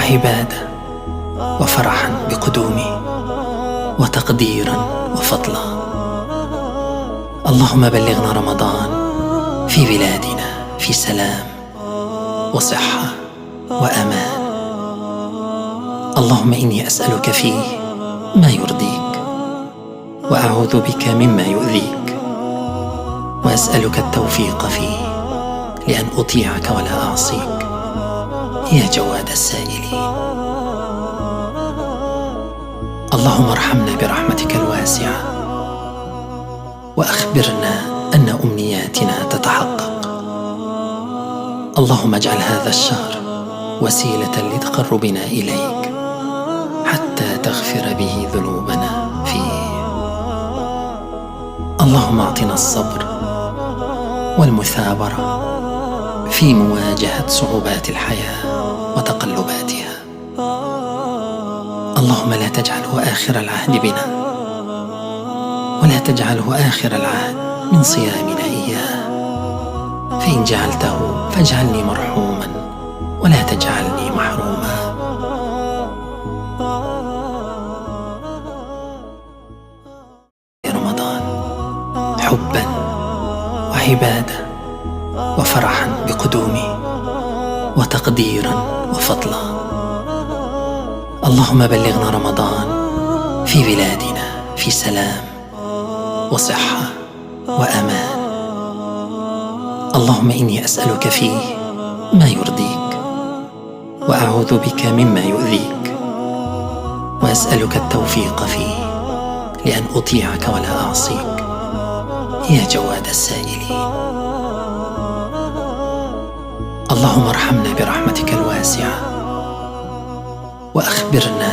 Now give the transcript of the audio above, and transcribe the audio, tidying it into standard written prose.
وعبادة وفرحا بقدومي وتقديرا وفضلا. اللهم بلغنا رمضان في بلادنا في سلام وصحة وأمان. اللهم إني أسألك فيه ما يرضيك، وأعوذ بك مما يؤذيك، وأسألك التوفيق فيه لأن أطيعك ولا أعصيك يا جواد السائلين. اللهم ارحمنا برحمتك الواسعة، وأخبرنا أن أمنياتنا تتحقق. اللهم اجعل هذا الشهر وسيلة لتقربنا إليك حتى تغفر به ذنوبنا فيه. اللهم اعطنا الصبر والمثابرة في مواجهة صعوبات الحياة وتقلباتها. اللهم لا تجعله آخر العهد بنا، ولا تجعله آخر العهد من صيامنا إياه، فإن جعلته فاجعلني مرحوما ولا تجعلني محروما. رمضان حبا وعبادة وفرحا بقدومي وتقديرا وفضلا. اللهم بلغنا رمضان في بلادنا في سلام وصحة وأمان. اللهم إني أسألك فيه ما يرضيك، وأعوذ بك مما يؤذيك، وأسألك التوفيق فيه لأن أطيعك ولا أعصيك يا جواد السائلين. اللهم ارحمنا برحمتك الواسعة، وأخبرنا